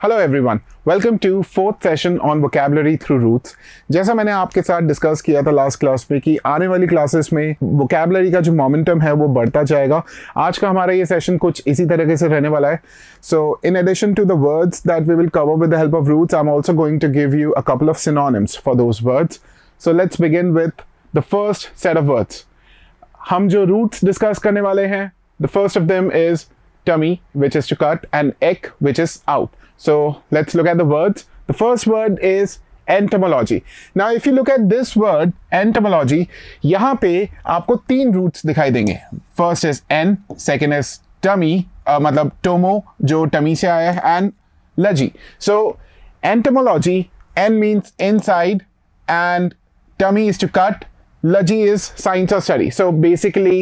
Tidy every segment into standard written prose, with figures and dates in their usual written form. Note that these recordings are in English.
Hello everyone, welcome to fourth session on vocabulary through roots. जैसा मैंने आपके साथ डिस्कस किया था लास्ट क्लास में कि आने वाली क्लासेस में वोकैबुलरी का जो मोमेंटम है वो बढ़ता जाएगा। आज का हमारा ये सेशन कुछ इसी तरीके से रहने वाला है। So in addition to the words that we will cover with the help of roots, I am also going to give you a couple of synonyms for those words. So let's begin with the first set of words. हम जो roots discuss करने वाले हैं, the first of them is tummy, which is to cut, and ek, which is out. So let's look at the words. The first word is entomology. Now if you look at this word entomology, यहाँ पे आपको तीन roots दिखाई देंगे. First is en, second is tummy, मतलब tomo जो tummy से आया है, and logy. So entomology, en means inside and tummy is to cut, logy is science or study. So basically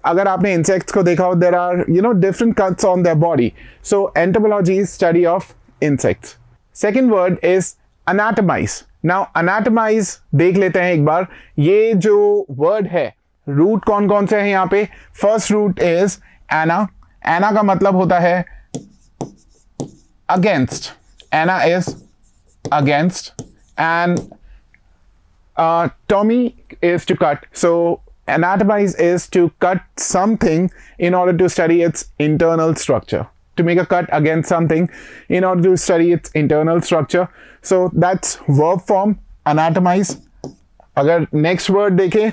अगर आपने इंसेक्ट्स को देखा हो, there are different cuts on their body. So entomology is study of insects. Second word is anatomize. Now anatomize देख लेते हैं एक बार. ये जो वर्ड है, रूट कौन कौन से हैं यहाँ पे? First root is ana. Ana का मतलब होता है against. Ana is against and tomy is to cut. So anatomize is to cut something in order to study its internal structure. To make a cut against something in order to study its internal structure. So that's verb form, anatomize. Agar next word dekhe,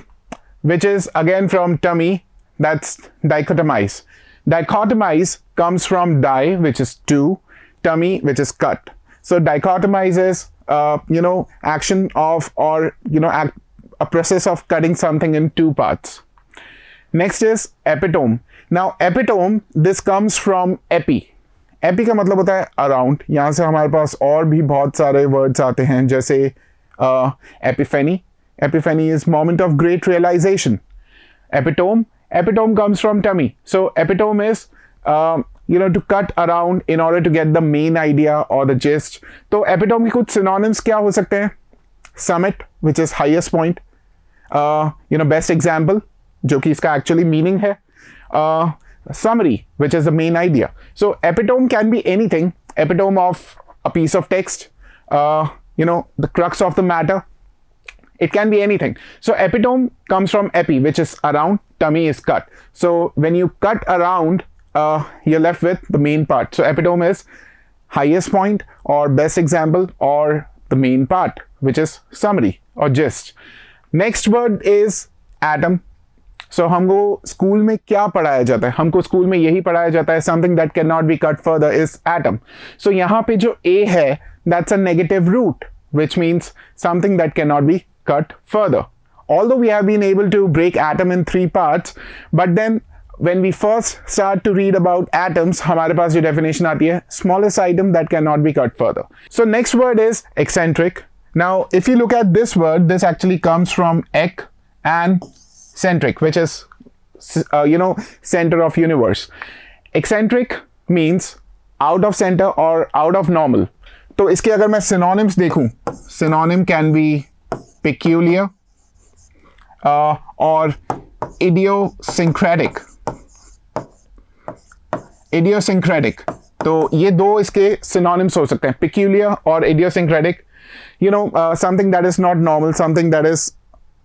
which is again from tummy, that's dichotomize. Dichotomize comes from die, which is two, tummy, which is cut. So dichotomize is action of, or a process of cutting something in two parts. Next is epitome. Now epitome, this comes from epi. Epi का मतलब होता है around. यहाँ से हमारे पास और भी बहुत सारे words आते हैं, जैसे epiphany. Epiphany is moment of great realization. Epitome. Epitome comes from tummy. So epitome is to cut around in order to get the main idea or the gist. तो epitome की कुछ synonyms क्या हो सकते हैं? Summit, which is highest point. Best example, जो कि इसका actually meaning है. Summary, which is the main idea. So epitome can be anything. Epitome of a piece of text, the crux of the matter. It can be anything. So epitome comes from epi, which is around. Tummy is cut. So when you cut around, you're left with the main part. So epitome is highest point or best example or the main part, which is summary or gist. Next word is atom. So हमको school में क्या पढ़ाया जाता है? हमको school में यही पढ़ाया जाता है, something that cannot be cut further is atom. So यहाँ पे जो a है, that's a negative root, which means something that cannot be cut further. Although we have been able to break atom in three parts, but then when we first start to read about atoms, हमारे पास जो definition आती है, smallest item that cannot be cut further. So next word is eccentric. Now, if you look at this word, this actually comes from ek and centric, which is, center of universe. Eccentric means out of center or out of normal. तो इसके अगर मैं synonyms देखूं, synonym can be peculiar or idiosyncratic. Idiosyncratic. तो ये दो इसके synonyms हो सकते हैं, peculiar और idiosyncratic. Something that is not normal, something that is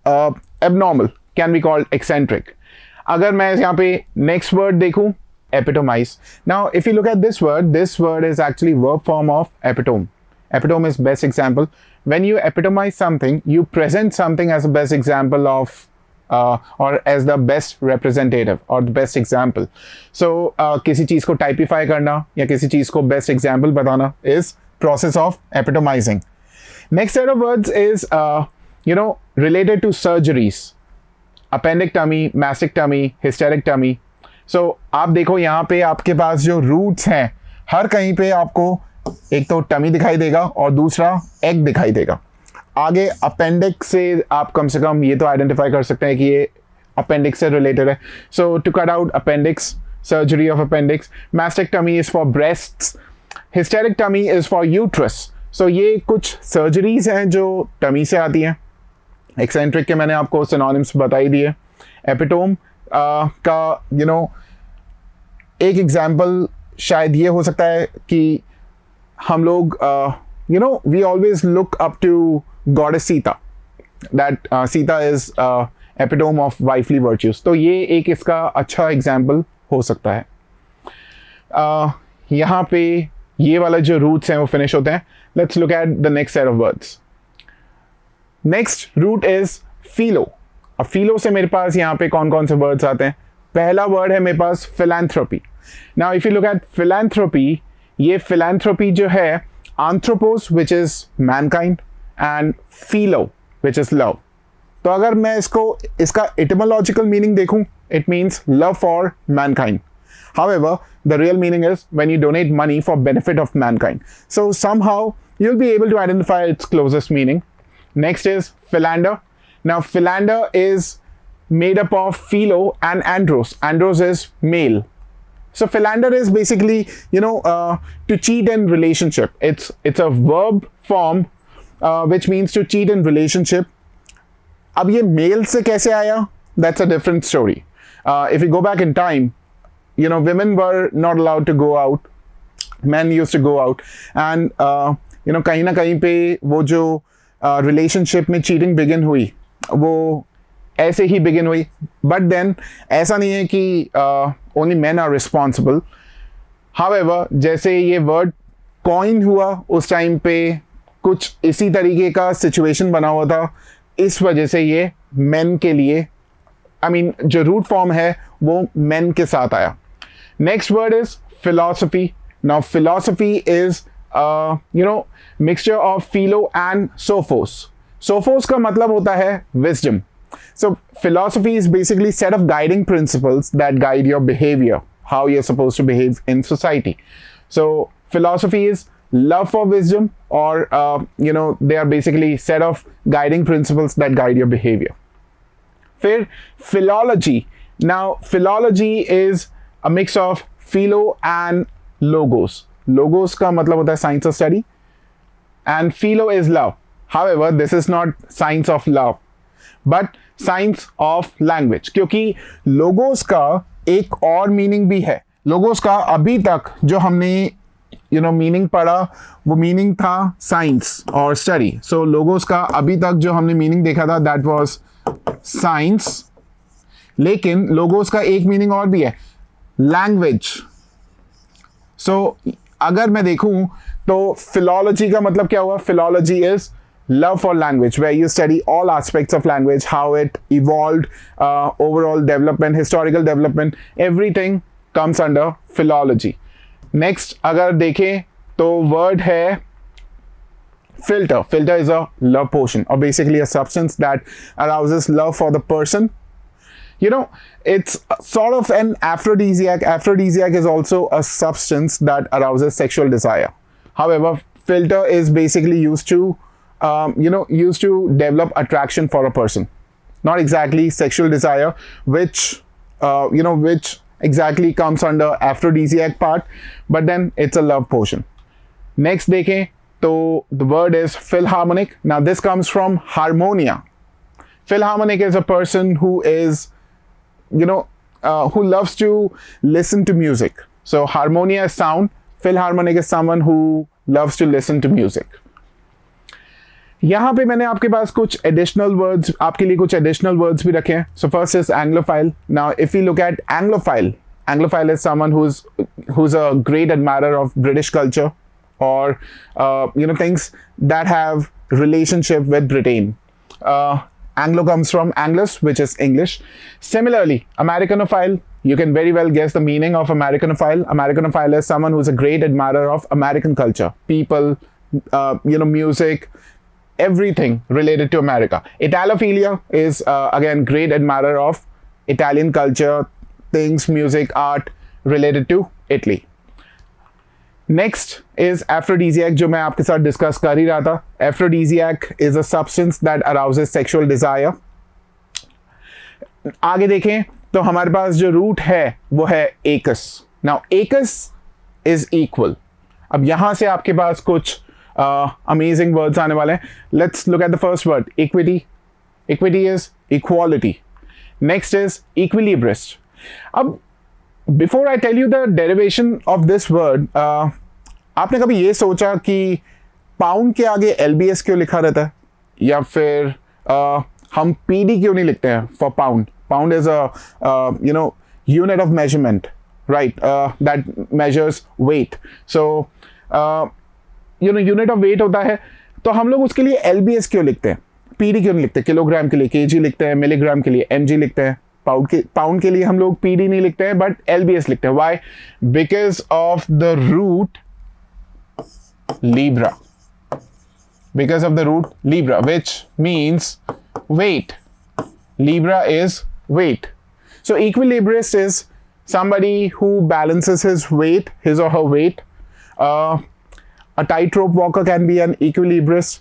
abnormal can be called eccentric. अगर मैं यहाँ पे next word देखूं, epitomize. Now if you look at this word is actually verb form of epitome. Epitome is best example. When you epitomize something, you present something as a best example of or as the best representative or the best example. So किसी चीज़ को typify करना या किसी चीज़ को best example बताना is process of epitomizing. Next set of words is, related to surgeries. Appendectomy, mastectomy, hysterectomy. So, आप देखो यहाँ पे आपके पास जो roots हैं, हर कहीं पे आपको एक तो tummy दिखाई देगा और दूसरा egg दिखाई देगा. आगे appendix से आप कम से कम ये तो identify कर सकते हैं कि ये appendix से related है. So, to cut out appendix, surgery of appendix. Mastectomy is for breasts. Hysterectomy is for uterus. So ये कुछ सर्जरीज हैं जो टमी से आती हैं. एक्सेंट्रिक के मैंने आपको सिनोनिम्स बता ही दिए. एपिटोम का एक एग्जाम्पल शायद ये हो सकता है कि हम लोग we always look up to goddess Sita, that Sita is epitome of wifely virtues. तो ये एक इसका अच्छा एग्जाम्पल हो सकता है. यहाँ पे ये वाला जो रूट्स हैं वो फिनिश होते हैं. Let's look at the next set of words. Next root is philo. अब फिलो से मेरे पास यहाँ पे कौन कौन से वर्ड्स आते हैं. पहला वर्ड है मेरे पास philanthropy. Now if you look at philanthropy, ये फिलैंथ्रोपी जो है anthropos which is mankind and philo which is love. तो अगर मैं इसका etymological meaning देखूं, it means love for mankind. However, the real meaning is when you donate money for benefit of mankind. So somehow you'll be able to identify its closest meaning. Next is philander. Now philander is made up of philo and andros. Andros is male. So philander is basically, to cheat in relationship. It's a verb form which means to cheat in relationship. अब ये male से कैसे आया? That's a different story. If you go back in time, women were not allowed to go out. Men used to go out. And, कहीं ना कहीं पे वो जो relationship में cheating begin हुई, वो ऐसे ही बिगिन हुई. बट देन ऐसा नहीं है कि only men are responsible. However, जैसे ये वर्ड कॉइन हुआ उस टाइम पे कुछ इसी तरीके का सिचुएशन बना हुआ था, इस वजह से ये मेन के लिए जो रूट फॉर्म है वो मेन के साथ आया. Next word is philosophy. Now philosophy is mixture of philo and sophos. Sophos का मतलब होता है wisdom. So philosophy is basically a set of guiding principles that guide your behavior, how you're supposed to behave in society. So philosophy is love for wisdom, or they are basically set of guiding principles that guide your behavior. फिर philology. Now philology is a mix of philo and logos. Logos का मतलब होता है science of study, and philo is love. However, this is not science of love, but science of language. क्योंकि logos का एक और meaning भी है. लोगोस का अभी तक जो हमने मीनिंग पढ़ा वो मीनिंग था साइंस और स्टडी. सो लोगोस का अभी तक जो हमने मीनिंग देखा था दैट वाज साइंस. लेकिन लोगोस का एक मीनिंग और भी है, लैंग्वेज. सो अगर मैं देखूं तो फिलॉलॉजी का मतलब क्या हुआ? फिलॉलॉजी is love for language, where you study all aspects of language, how it evolved, overall development, historical development, everything comes under philology. Next, अगर देखें तो word है filter. Filter is a love potion, or basically a substance that arouses love for the person. It's sort of an aphrodisiac. Aphrodisiac is also a substance that arouses sexual desire. However, filter is basically used to develop attraction for a person, not exactly sexual desire, which exactly comes under aphrodisiac part, but then it's a love potion. Next देखें तो the word is philharmonic. Now this comes from harmonia. Philharmonic is a person who is who loves to listen to music. So harmonia is sound, philharmonic is someone who loves to listen to music. यहाँ पे मैंने आपके पास कुछ additional words, आपके लिए कुछ additional words भी रखे हैं. So first is Anglophile. Now if you look at Anglophile, Anglophile is someone who's a great admirer of British culture, or things that have relationship with Britain. Anglo comes from Anglus, which is English. Similarly, Americanophile, you can very well guess the meaning of Americanophile. Americanophile is someone who's a great admirer of American culture, people, music, everything related to America. Italophilia is again great admirer of Italian culture, things, music, art related to Italy. Next is aphrodisiac, जो मैं आपके साथ discuss कर ही रहा था. Aphrodisiac is a substance that arouses sexual desire. आगे देखें तो हमारे पास जो रूट है वो है Aequus. Now Aequus is equal. अब यहाँ से आपके पास कुछ amazing words आने वाले हैं. Let's look at the first word, equity. Equity is equality. Next is equilibrist. अब before I tell you the derivation of this word, आपने कभी ये सोचा कि पाउंड के आगे LBS क्यों लिखा रहता है, या फिर हम PD क्यों नहीं लिखते हैं for pound? Pound is a unit of measurement, right, that measures weight. So unit of weight होता है, तो हम लोग उसके लिए LBS क्यों लिखते हैं, PD क्यों नहीं लिखते? किलोग्राम के लिए kg लिखते हैं, मिलीग्राम के लिए mg लिखते हैं, पाउंड के लिए हम लोग PD नहीं लिखते हैं बट LBS लिखते हैं. Why? Because of the root libra, because of the root libra, which means weight. Libra is weight. So equilibrist is somebody who balances his weight, his or her weight. A tightrope walker can be an equilibrist.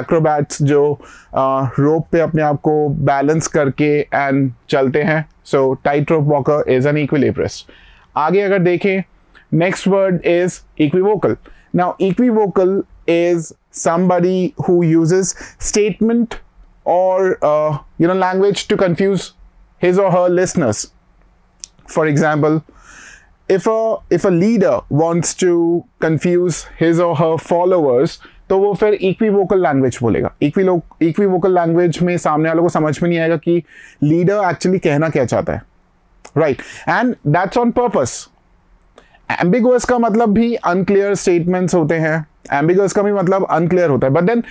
Acrobats जो rope पे अपने आप को balance करके and चलते हैं. So tightrope walker is an equilibrist. आगे अगर देखें, next word is equivocal. Now equivocal is somebody who uses statement or language to confuse his or her listeners. For example, if a leader wants to confuse his or her followers, तो वो फिर equivocal language बोलेगा. Equivocal language में सामने वालों को समझ में नहीं आएगा कि leader actually कहना क्या चाहता है, right? And that's on purpose. Ambiguous का मतलब भी unclear statements होते हैं, ambiguous का भी मतलब unclear होता है, but then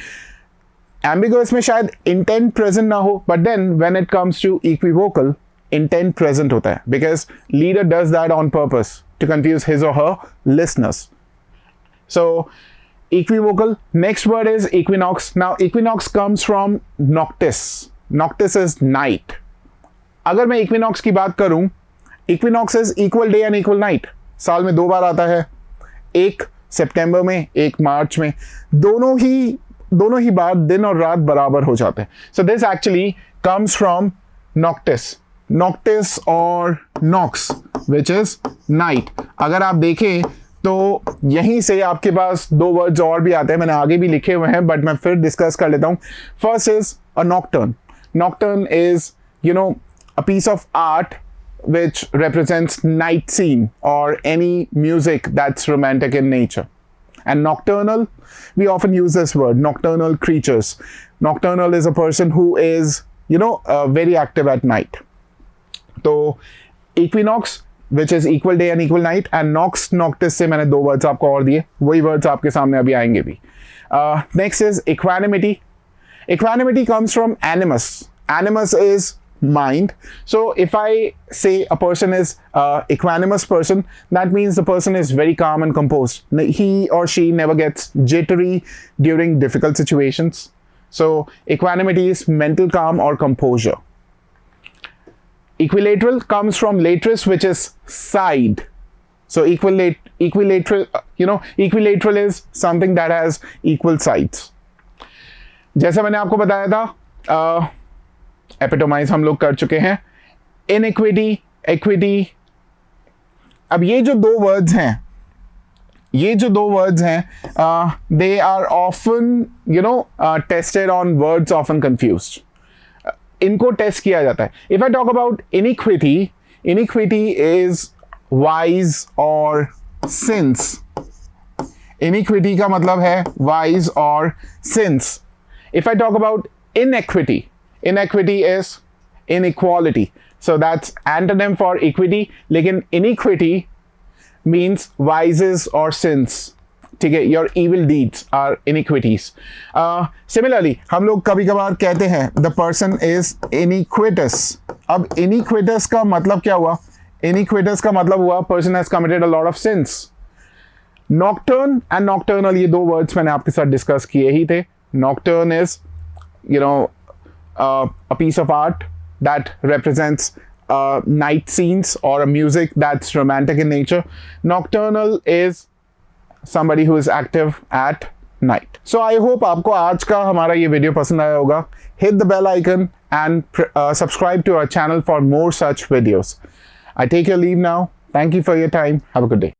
ambiguous में शायद intent present ना हो, but then when it comes to equivocal, intent present होता है, because leader does that on purpose to confuse his or her listeners. So equivocal. Next word is equinox. Now equinox comes from noctis. Noctis is night. अगर मैं equinox की बात करूं, equinox is equal day and equal night. साल में 2 बार आता है, एक सितंबर में, एक मार्च में. दोनों ही बार दिन और रात बराबर हो जाते हैं. So this actually comes from noctis. Noctis or nox, which is night. अगर आप देखें तो यहीं से आपके पास 2 वर्ड्स और भी आते हैं, मैंने आगे भी लिखे हुए हैं, बट मैं फिर डिस्कस कर लेता हूं. First is a Nocturne. Nocturne is, a piece of art which represents night scene or any music that's romantic in nature. And nocturnal, we often use this word, nocturnal creatures. Nocturnal is a person who is, very active at night. So, equinox, which is equal day and equal night, and nox, noctis से मैंने 2 words आपको और दिए, वही words आपके सामने अभी आएंगे भी. Next is equanimity. Equanimity comes from animus. Animus is mind. So if I say a person is equanimous person, that means the person is very calm and composed. He or she never gets jittery during difficult situations. So equanimity is mental calm or composure. Equilateral comes from lateris, which is side. So equilateral, equilateral is something that has equal sides. जैसा मैंने आपको बताया था, एपिटोमाइज हम लोग कर चुके हैं. Inequity, equity. अब ये जो 2 वर्ड्स हैं, they are often tested on words often confused. इनको टेस्ट किया जाता है. If I talk about inequity, inequity is vice और सिंस. इनइक्विटी का मतलब है वाइज और sins. If I talk about inequity, inequity is inequality. So that's antonym for equity. लेकिन inequity means vices or sins. ठीक है, your evil deeds are iniquities. Similarly, हम लोग कभी कभार कहते हैं the person is iniquitous. अब iniquitous का मतलब क्या हुआ? Iniquitous का मतलब हुआ person has committed a lot of sins. Nocturne and nocturnal, ये 2 words मैंने आपके साथ डिस्कस किए ही थे. Nocturne is, a piece of art that represents night scenes or a music that's romantic in nature. Nocturnal is somebody who is active at night. So I hope आपको आज का हमारा ये वीडियो पसंद आया होगा. Hit the bell icon and subscribe to our channel for more such videos. I take your leave now. Thank you for your time. Have a good day.